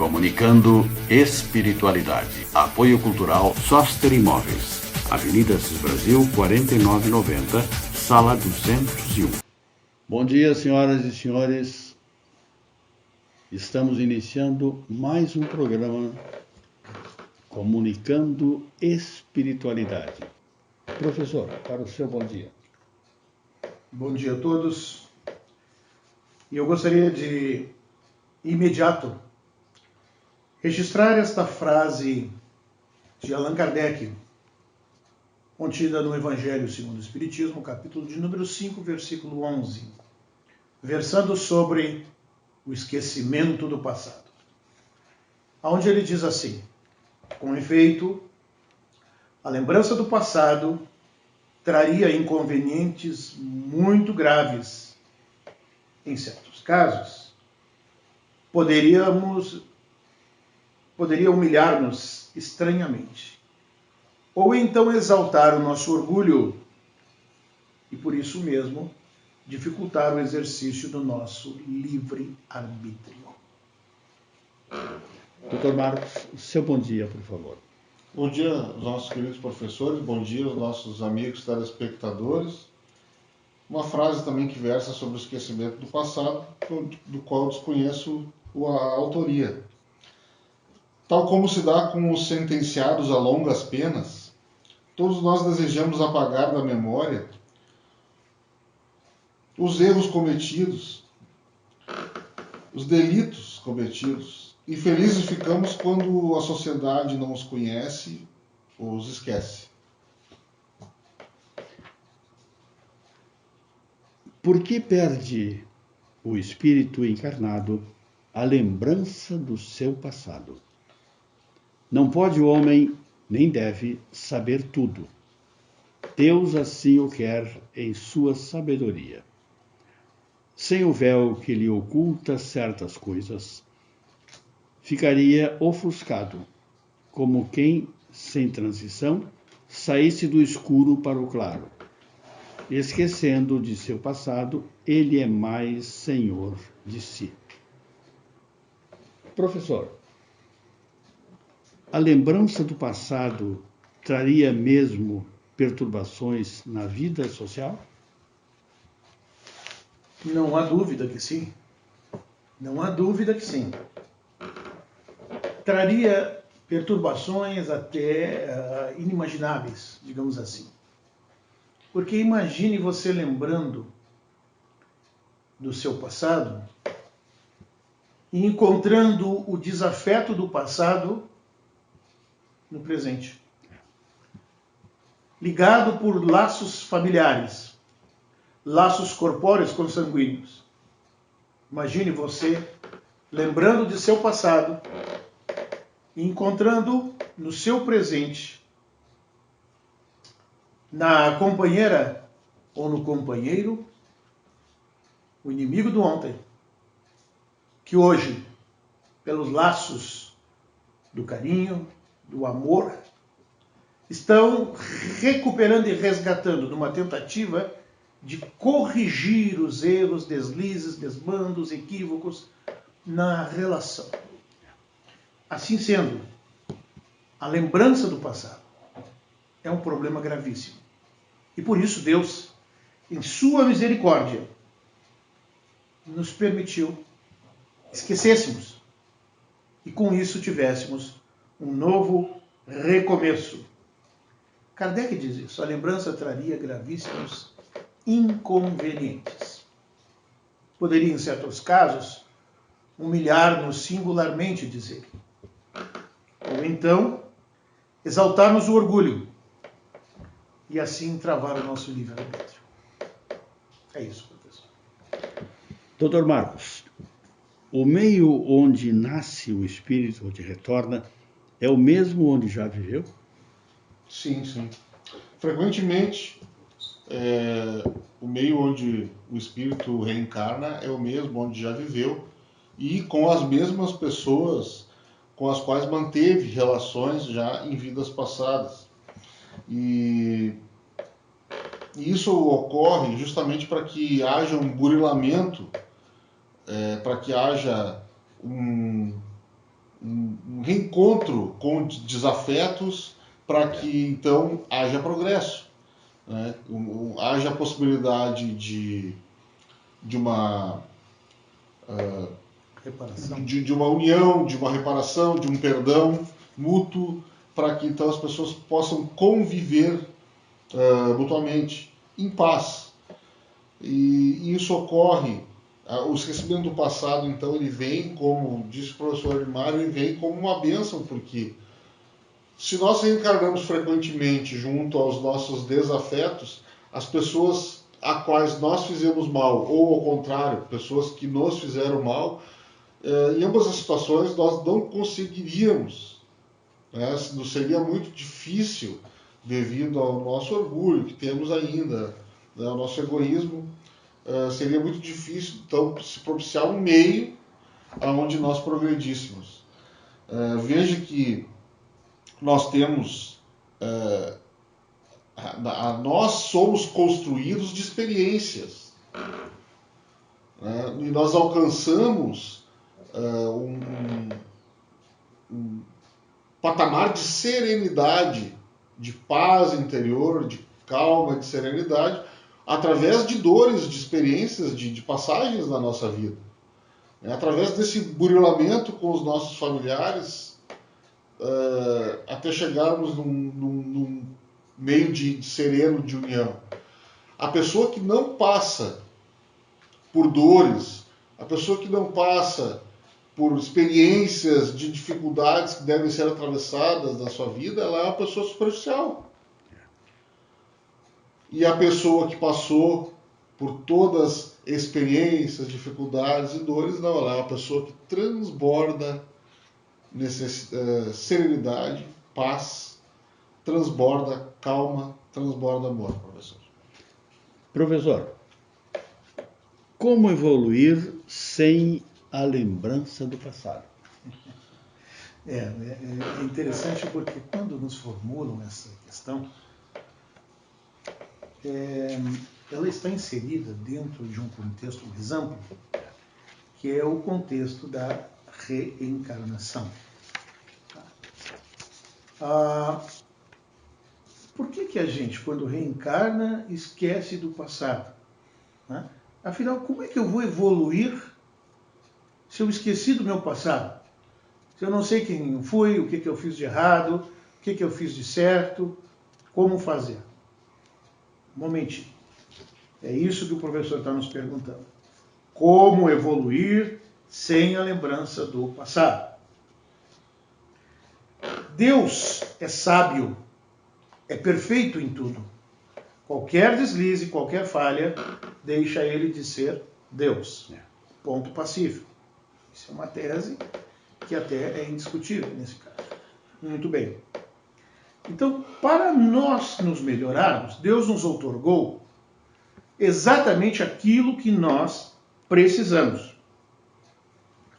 Comunicando Espiritualidade. Apoio Cultural Soster Imóveis. Avenida Assis Brasil, 4990, Sala 201. Bom dia, senhoras e senhores. Estamos iniciando mais um programa Comunicando Espiritualidade. Professor, para o seu bom dia. Bom dia a todos. E eu gostaria de, imediato, registrar esta frase de Allan Kardec, contida no Evangelho segundo o Espiritismo, capítulo de número 5, versículo 11, versando sobre o esquecimento do passado. Onde ele diz assim: com efeito, a lembrança do passado traria inconvenientes muito graves. Em certos casos, poderia humilhar-nos estranhamente, ou então exaltar o nosso orgulho e, por isso mesmo, dificultar o exercício do nosso livre-arbítrio. Doutor Marcos, seu bom dia, por favor. Bom dia aos nossos queridos professores, bom dia aos nossos amigos telespectadores. Uma frase também que versa sobre o esquecimento do passado, do qual desconheço a autoria. Tal como se dá com os sentenciados a longas penas, todos nós desejamos apagar da memória os erros cometidos, os delitos cometidos, e felizes ficamos quando a sociedade não os conhece ou os esquece. Por que perde o espírito encarnado a lembrança do seu passado? Não pode o homem, nem deve, saber tudo. Deus assim o quer em sua sabedoria. Sem o véu que lhe oculta certas coisas, ficaria ofuscado, como quem, sem transição, saísse do escuro para o claro. Esquecendo de seu passado, ele é mais senhor de si. Professor, a lembrança do passado traria mesmo perturbações na vida social? Não há dúvida que sim. Não há dúvida que sim. Traria perturbações até inimagináveis, digamos assim. Porque imagine você lembrando do seu passado e encontrando o desafeto do passado no presente. Ligado por laços familiares, laços corpóreos consanguíneos. Imagine você lembrando de seu passado e encontrando no seu presente, na companheira ou no companheiro, o inimigo do ontem, que hoje, pelos laços do carinho, do amor, estão recuperando e resgatando numa tentativa de corrigir os erros, deslizes, desmandos, equívocos na relação. Assim sendo, a lembrança do passado é um problema gravíssimo. E por isso Deus, em sua misericórdia, nos permitiu esquecêssemos e com isso tivéssemos um novo recomeço. Kardec diz isso: a lembrança traria gravíssimos inconvenientes. Poderia, em certos casos, humilhar-nos singularmente, diz ele. Ou então, exaltar-nos o orgulho e assim travar o nosso livre-arbítrio. É isso, professor. Doutor Marcos, o meio onde nasce o espírito, onde retorna, é o mesmo onde já viveu? Sim, sim. Frequentemente, o meio onde o espírito reencarna é o mesmo onde já viveu e com as mesmas pessoas com as quais manteve relações já em vidas passadas. E isso ocorre justamente para que haja um burilamento, para que haja um reencontro com desafetos para que então haja progresso, né? Haja a possibilidade de uma reparação, de uma união, de uma reparação, de um perdão mútuo, para que então as pessoas possam conviver mutuamente em paz. E isso ocorre, o esquecimento do passado, então, ele vem, como disse o professor Mário, ele vem como uma bênção, porque se nós reencarnamos frequentemente junto aos nossos desafetos, as pessoas a quais nós fizemos mal, ou ao contrário, pessoas que nos fizeram mal, em ambas as situações nós não conseguiríamos, né? Seria muito difícil, devido ao nosso orgulho que temos ainda, né, ao nosso egoísmo, seria muito difícil então se propiciar um meio aonde nós progredíssemos. Veja que nós temos, nós somos construídos de experiências, né? E nós alcançamos um patamar de serenidade, de paz interior, de calma, de serenidade, através de dores, de experiências, de passagens na nossa vida. Através desse burilamento com os nossos familiares, até chegarmos num meio de sereno, de união. A pessoa que não passa por dores, a pessoa que não passa por experiências de dificuldades que devem ser atravessadas na sua vida, ela é uma pessoa superficial. E a pessoa que passou por todas as experiências, dificuldades e dores, não, ela é uma pessoa que transborda serenidade, paz, transborda calma, transborda amor, professor. Professor, como evoluir sem a lembrança do passado? É interessante porque quando nos formulam essa questão, ela está inserida dentro de um contexto mais amplo, que é o contexto da reencarnação. Por que a gente, quando reencarna, esquece do passado? Né? Afinal, como é que eu vou evoluir se eu esqueci do meu passado? Se eu não sei quem eu fui, o que eu fiz de errado, o que eu fiz de certo, como fazer? Um momentinho. É isso que o professor está nos perguntando. Como evoluir sem a lembrança do passado? Deus é sábio, é perfeito em tudo. Qualquer deslize, qualquer falha, deixa ele de ser Deus. Ponto pacífico. Isso é uma tese que até é indiscutível nesse caso. Muito bem. Então, para nós nos melhorarmos, Deus nos outorgou exatamente aquilo que nós precisamos.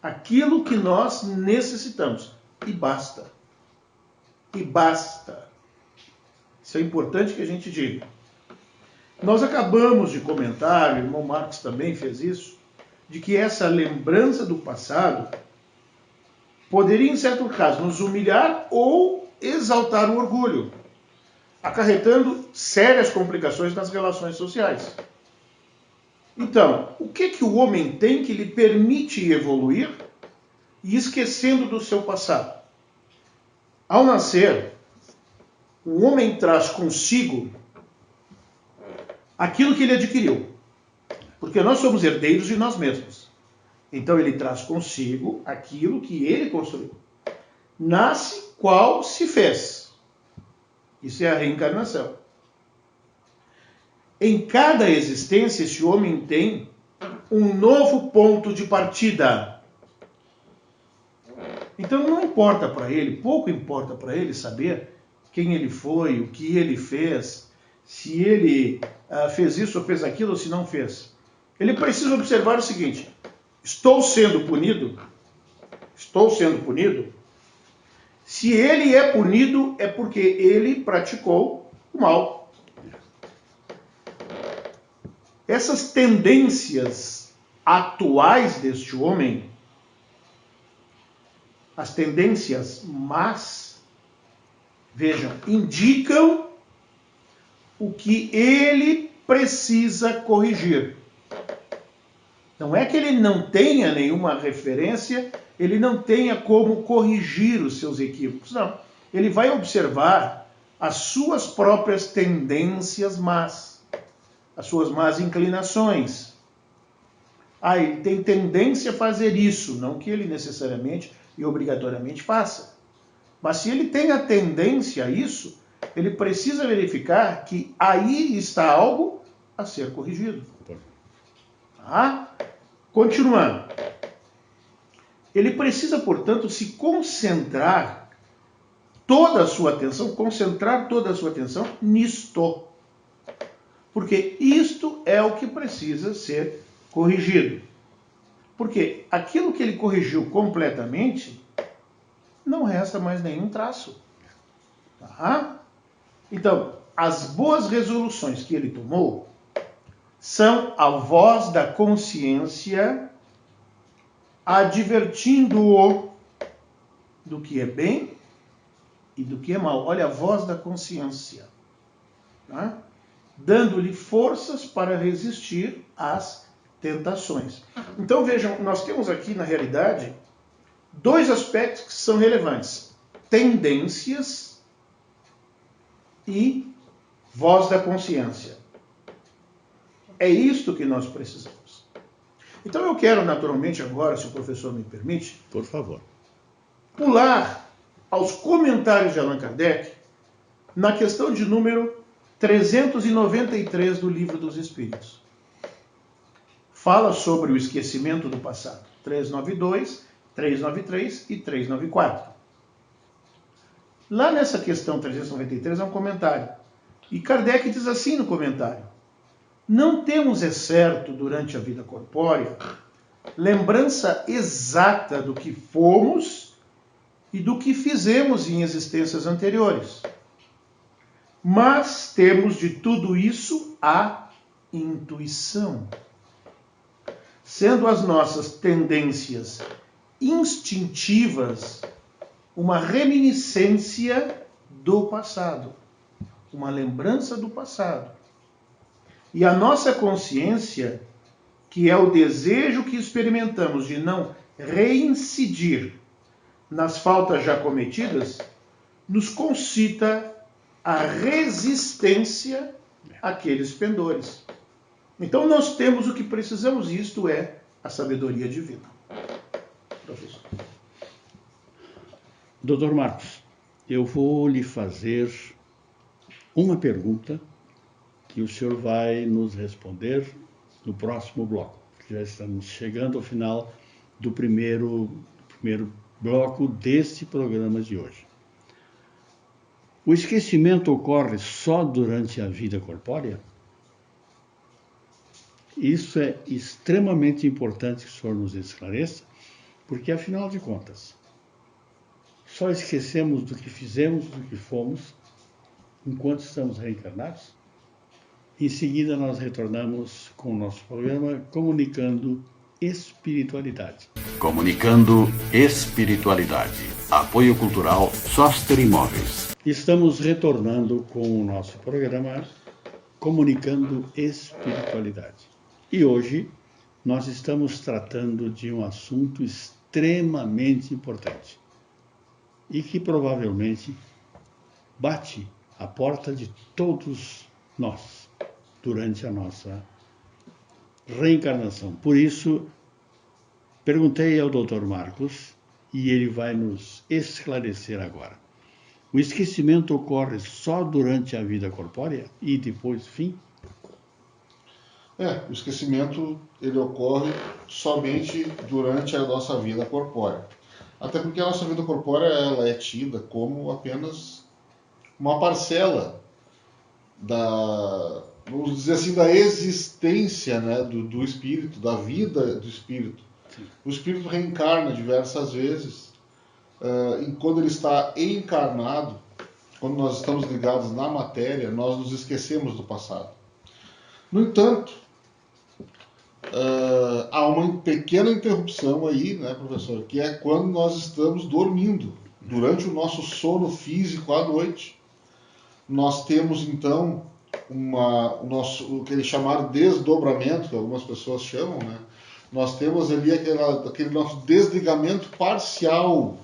Aquilo que nós necessitamos. E basta. E basta. Isso é importante que a gente diga. Nós acabamos de comentar, o irmão Marx também fez isso, de que essa lembrança do passado poderia, em certo caso, nos humilhar ou exaltar o orgulho, acarretando sérias complicações nas relações sociais. Então, o que o homem tem que lhe permite evoluir e esquecendo do seu passado? Ao nascer, o homem traz consigo aquilo que ele adquiriu, porque nós somos herdeiros de nós mesmos. Então ele traz consigo aquilo que ele construiu. Nasce qual se fez. Isso é a reencarnação. Em cada existência, esse homem tem um novo ponto de partida. Então não importa para ele, pouco importa para ele saber quem ele foi, o que ele fez, se ele fez isso ou fez aquilo ou se não fez. Ele precisa observar o seguinte: estou sendo punido? Estou sendo punido? Se ele é punido, é porque ele praticou o mal. Essas tendências atuais deste homem as tendências más, vejam, indicam o que ele precisa corrigir. Não é que ele não tenha nenhuma referência, ele não tenha como corrigir os seus equívocos. Não. Ele vai observar as suas próprias tendências más, as suas más inclinações. Ah, ele tem tendência a fazer isso, não que ele necessariamente e obrigatoriamente faça. Mas se ele tem a tendência a isso, ele precisa verificar que aí está algo a ser corrigido. Tá? Continuando. Ele precisa, portanto, se concentrar toda a sua atenção, nisto. Porque isto é o que precisa ser corrigido. Porque aquilo que ele corrigiu completamente, não resta mais nenhum traço. Tá? Então, as boas resoluções que ele tomou são a voz da consciência advertindo-o do que é bem e do que é mal. Olha a voz da consciência. Tá? Dando-lhe forças para resistir às tentações. Então vejam, nós temos aqui na realidade dois aspectos que são relevantes. Tendências e voz da consciência. É isto que nós precisamos. Então eu quero naturalmente agora, se o professor me permite, por favor, pular aos comentários de Allan Kardec na questão de número 393 do Livro dos Espíritos. Fala sobre o esquecimento do passado. 392, 393 e 394. Lá nessa questão 393 é um comentário. E Kardec diz assim no comentário: não temos, é certo, durante a vida corpórea, lembrança exata do que fomos e do que fizemos em existências anteriores. Mas temos de tudo isso a intuição. Sendo as nossas tendências instintivas uma reminiscência do passado, uma lembrança do passado. E a nossa consciência, que é o desejo que experimentamos de não reincidir nas faltas já cometidas, nos concita a resistência àqueles pendores. Então nós temos o que precisamos, e isto é a sabedoria divina. Professor. Dr. Marcos, eu vou lhe fazer uma pergunta que o senhor vai nos responder no próximo bloco. Já estamos chegando ao final do primeiro bloco deste programa de hoje. O esquecimento ocorre só durante a vida corpórea? Isso é extremamente importante que o senhor nos esclareça, porque, afinal de contas, só esquecemos do que fizemos, do que fomos, enquanto estamos reencarnados? Em seguida, nós retornamos com o nosso programa Comunicando Espiritualidade. Comunicando Espiritualidade. Apoio Cultural Soster Imóveis. Estamos retornando com o nosso programa Comunicando Espiritualidade. E hoje nós estamos tratando de um assunto extremamente importante e que provavelmente bate à porta de todos nós durante a nossa reencarnação. Por isso, perguntei ao Dr. Marcos e ele vai nos esclarecer agora. O esquecimento ocorre só durante a vida corpórea e depois, fim? O esquecimento ele ocorre somente durante a nossa vida corpórea. Até porque a nossa vida corpórea ela é tida como apenas uma parcela da, vamos dizer assim, da existência, né, do espírito, da vida do espírito. Sim. O espírito reencarna diversas vezes e quando ele está encarnado, quando nós estamos ligados na matéria, nós nos esquecemos do passado. No entanto, há uma pequena interrupção aí, né, professor, que é quando nós estamos dormindo. Durante o nosso sono físico à noite, nós temos então o que eles chamaram de desdobramento, que algumas pessoas chamam, né? Nós temos ali aquele nosso desligamento parcial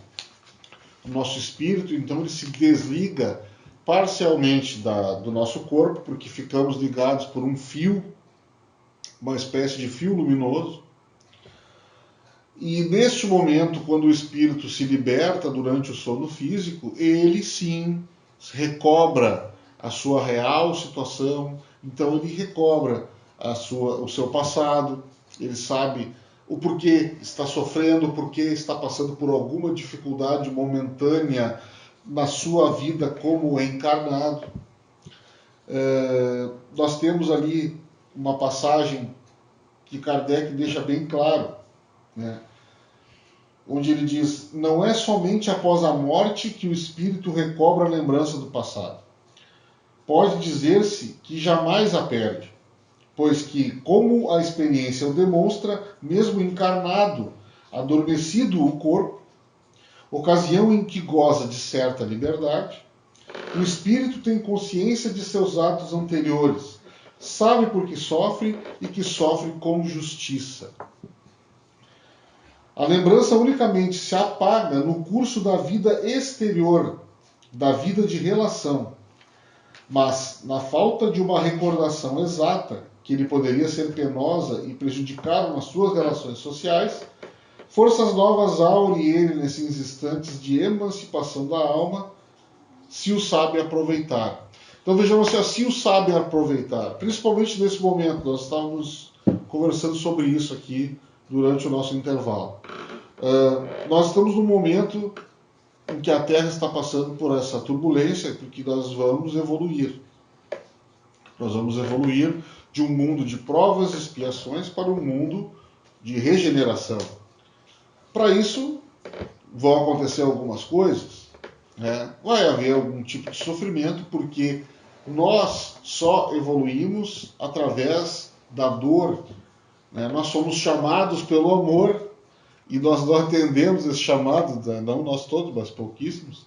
do nosso espírito, então ele se desliga parcialmente do nosso corpo, porque ficamos ligados por um fio, uma espécie de fio luminoso. E neste momento, quando o espírito se liberta durante o sono físico, ele sim recobra a sua real situação, então ele recobra o seu passado, ele sabe o porquê está sofrendo, o porquê está passando por alguma dificuldade momentânea na sua vida como encarnado. Nós temos ali uma passagem que Kardec deixa bem claro, né? Onde ele diz: não é somente após a morte que o espírito recobra a lembrança do passado. Pode dizer-se que jamais a perde, pois que, como a experiência o demonstra, mesmo encarnado, adormecido o corpo, ocasião em que goza de certa liberdade, o espírito tem consciência de seus atos anteriores, sabe por que sofre e que sofre com justiça. A lembrança unicamente se apaga no curso da vida exterior, da vida de relação, mas na falta de uma recordação exata, que lhe poderia ser penosa e prejudicar nas suas relações sociais, forças novas aurem ele nesses instantes de emancipação da alma, se o sabe aproveitar. Então vejamos se o sabe aproveitar, principalmente nesse momento. Nós estávamos conversando sobre isso aqui durante o nosso intervalo. Nós estamos num momento em que a Terra está passando por essa turbulência, porque nós vamos evoluir. Nós vamos evoluir de um mundo de provas e expiações para um mundo de regeneração. Para isso, vão acontecer algumas coisas, né? Vai haver algum tipo de sofrimento, porque nós só evoluímos através da dor, né? Nós somos chamados pelo amor, e nós não atendemos esse chamado, não nós todos, mas pouquíssimos.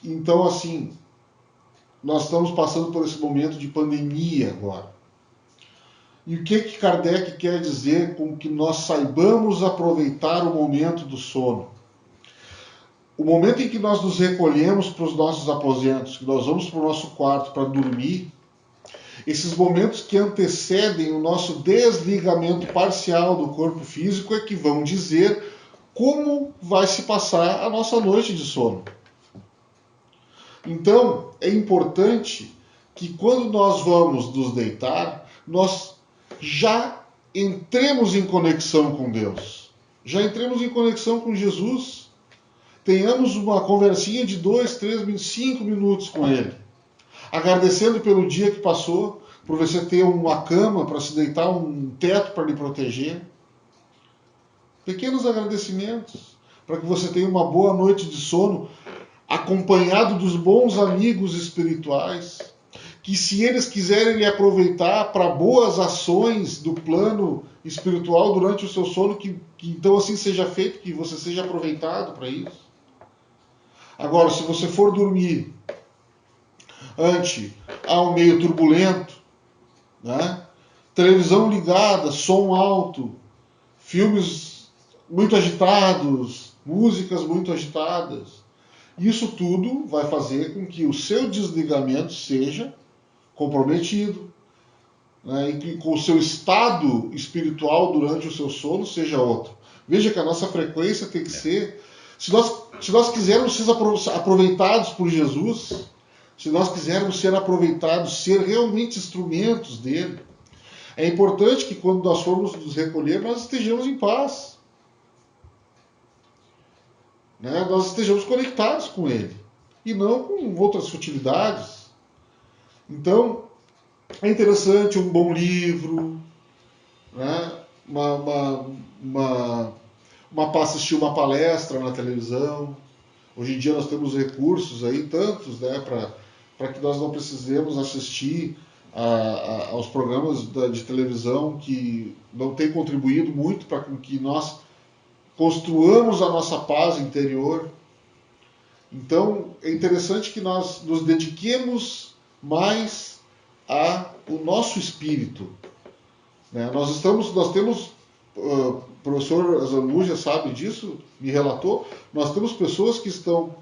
Então, assim, nós estamos passando por esse momento de pandemia agora. E o que Kardec quer dizer com que nós saibamos aproveitar o momento do sono? O momento em que nós nos recolhemos para os nossos aposentos, que nós vamos para o nosso quarto para dormir, esses momentos que antecedem o nosso desligamento parcial do corpo físico é que vão dizer como vai se passar a nossa noite de sono. Então, é importante que quando nós vamos nos deitar, nós já entremos em conexão com Deus. Já entremos em conexão com Jesus. Tenhamos uma conversinha de 2, 3, 5 minutos com Ele. Agradecendo pelo dia que passou, por você ter uma cama para se deitar, um teto para lhe proteger. Pequenos agradecimentos para que você tenha uma boa noite de sono, acompanhado dos bons amigos espirituais, que se eles quiserem lhe aproveitar para boas ações do plano espiritual durante o seu sono, que então assim seja feito, que você seja aproveitado para isso. Agora, se você for dormir ante um meio turbulento, né? Televisão ligada, som alto, filmes muito agitados, músicas muito agitadas, isso tudo vai fazer com que o seu desligamento seja comprometido, né? E que com o seu estado espiritual durante o seu sono seja outro. Veja que a nossa frequência tem que ser, se nós quisermos ser aproveitados por Jesus, se nós quisermos ser aproveitados, ser realmente instrumentos dele, é importante que quando nós formos nos recolher, nós estejamos em paz. Né? Nós estejamos conectados com ele. E não com outras futilidades. Então, é interessante um bom livro, né? Assistir uma palestra na televisão. Hoje em dia nós temos recursos aí, tantos, né, para que nós não precisemos assistir aos programas de televisão que não têm contribuído muito para que nós construamos a nossa paz interior. Então, é interessante que nós nos dediquemos mais ao nosso espírito. Né? Nós temos, o professor Zambuja sabe disso, me relatou, nós temos pessoas que estão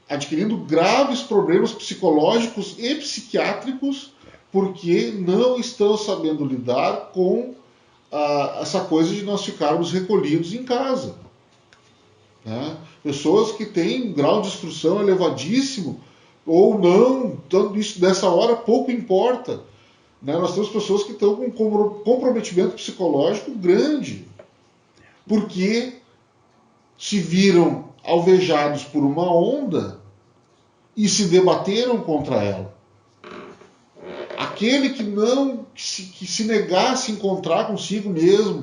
adquirindo graves problemas psicológicos e psiquiátricos porque não estão sabendo lidar com essa coisa de nós ficarmos recolhidos em casa. Né? Pessoas que têm um grau de instrução elevadíssimo ou não, tanto isso nessa hora pouco importa. Né? Nós temos pessoas que estão com um comprometimento psicológico grande porque se viram alvejados por uma onda e se debateram contra ela. Aquele que se negasse a encontrar consigo mesmo,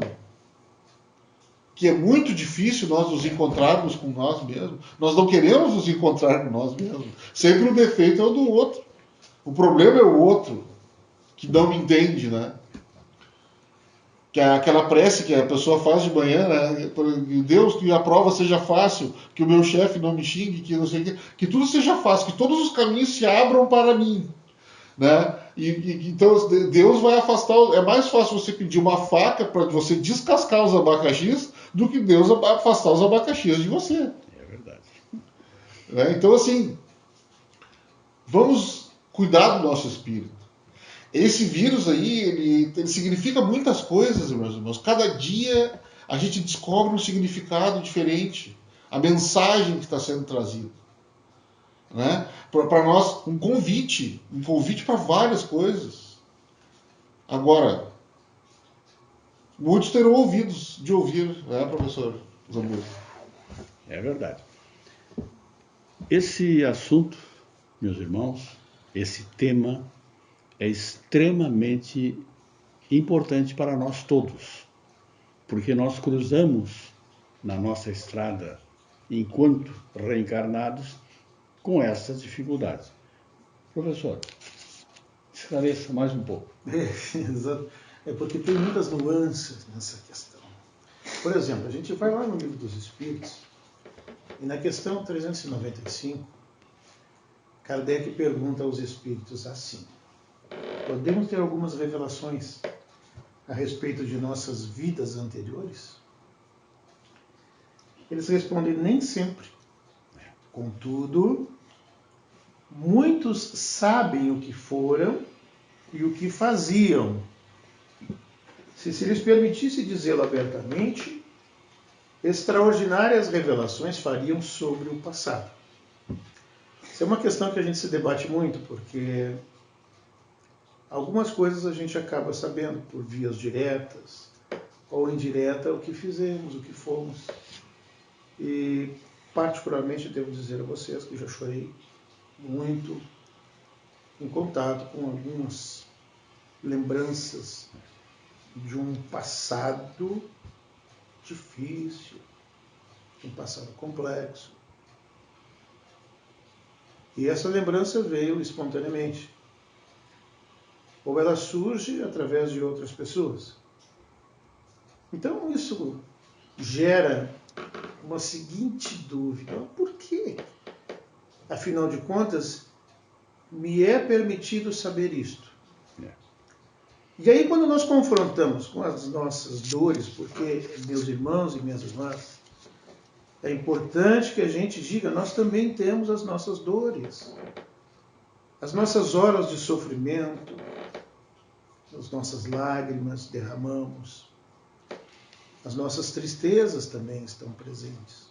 que é muito difícil nós nos encontrarmos com nós mesmos, nós não queremos nos encontrar com nós mesmos. Sempre o defeito é o do outro. O problema é o outro, que não me entende, né? Que é aquela prece que a pessoa faz de manhã, né? Deus, que a prova seja fácil, que o meu chefe não me xingue, que não sei o quê, que tudo seja fácil, que todos os caminhos se abram para mim, né? Então Deus vai afastar. É mais fácil você pedir uma faca para você descascar os abacaxis do que Deus afastar os abacaxis de você. É verdade. Né? Então, assim, vamos cuidar do nosso espírito. Esse vírus aí, ele significa muitas coisas, meus irmãos. Cada dia a gente descobre um significado diferente. A mensagem que está sendo trazida. Né? Para nós, um convite para várias coisas. Agora, muitos terão ouvidos de ouvir, né, professor Zambuja? É verdade. Esse assunto, meus irmãos, esse tema é extremamente importante para nós todos, porque nós cruzamos na nossa estrada, enquanto reencarnados, com essas dificuldades. Professor, esclareça mais um pouco. Exato. É porque tem muitas nuances nessa questão. Por exemplo, a gente vai lá no Livro dos Espíritos e na questão 395, Kardec pergunta aos espíritos assim: podemos ter algumas revelações a respeito de nossas vidas anteriores? Eles respondem: nem sempre. Contudo, muitos sabem o que foram e o que faziam. Se lhes permitisse dizê-lo abertamente, extraordinárias revelações fariam sobre o passado. Isso é uma questão que a gente se debate muito, porque algumas coisas a gente acaba sabendo por vias diretas ou indiretas, o que fizemos, o que fomos. E particularmente devo dizer a vocês que já chorei muito em contato com algumas lembranças de um passado difícil, de um passado complexo. E essa lembrança veio espontaneamente. Ou ela surge através de outras pessoas. Então isso gera uma seguinte dúvida: por quê? Afinal de contas, me é permitido saber isto. E aí, quando nós confrontamos com as nossas dores, porque, meus irmãos e minhas irmãs, é importante que a gente diga, nós também temos as nossas dores, as nossas horas de sofrimento, as nossas lágrimas derramamos, as nossas tristezas também estão presentes,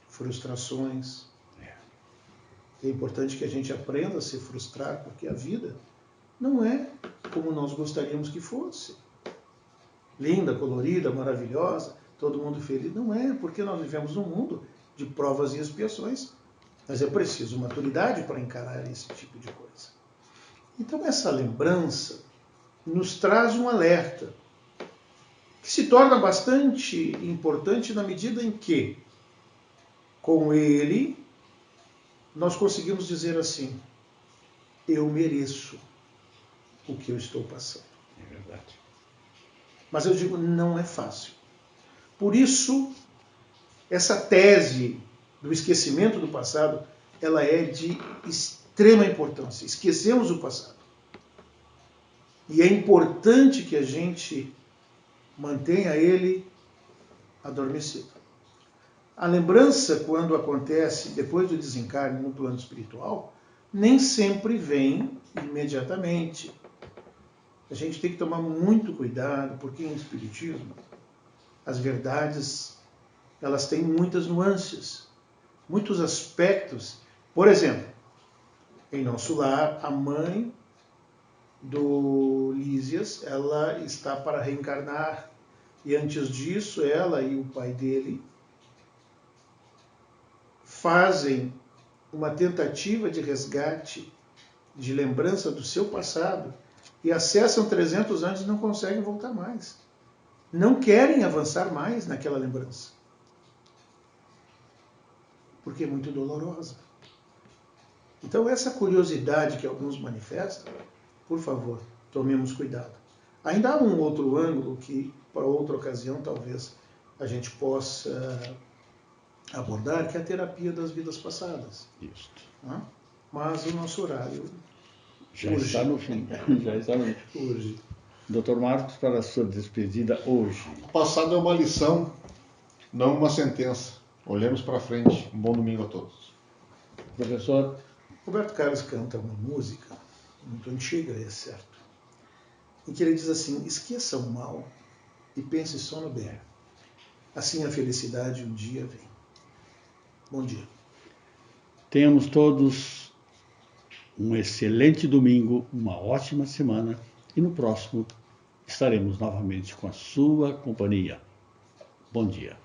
frustrações. É importante que a gente aprenda a se frustrar, porque a vida não é como nós gostaríamos que fosse. Linda, colorida, maravilhosa, todo mundo feliz. Não é, porque nós vivemos num mundo de provas e expiações. Mas é preciso maturidade para encarar esse tipo de coisa. Então essa lembrança nos traz um alerta, que se torna bastante importante na medida em que, com ele, nós conseguimos dizer assim: eu mereço o que eu estou passando. É verdade. Mas eu digo, não é fácil. Por isso, essa tese do esquecimento do passado, ela é de extrema importância. Esquecemos o passado. E é importante que a gente mantenha ele adormecido. A lembrança, quando acontece depois do desencarne no plano espiritual, nem sempre vem imediatamente. A gente tem que tomar muito cuidado, porque em espiritismo as verdades, elas têm muitas nuances, muitos aspectos. Por exemplo, em nosso lar, a mãe do Lísias, ela está para reencarnar. E antes disso, ela e o pai dele fazem uma tentativa de resgate, de lembrança do seu passado, e acessam 300 anos e não conseguem voltar mais. Não querem avançar mais naquela lembrança. Porque é muito dolorosa. Então, essa curiosidade que alguns manifestam, por favor, tomemos cuidado. Ainda há um outro ângulo que, para outra ocasião, talvez a gente possa abordar, que é a terapia das vidas passadas. Isso. Mas o nosso horário Já urge. está no fim. Já está no fim. Urge. Dr. Marcos, para a sua despedida hoje. O passado é uma lição, não uma sentença. Olhemos para frente. Um bom domingo a todos. Professor, Roberto Carlos canta uma música, muito antiga, é certo, em que ele diz assim: esqueça o mal e pense só no bem. Assim a felicidade um dia vem. Bom dia. tenhamos todos um excelente domingo, uma ótima semana e no próximo estaremos novamente com a sua companhia. Bom dia.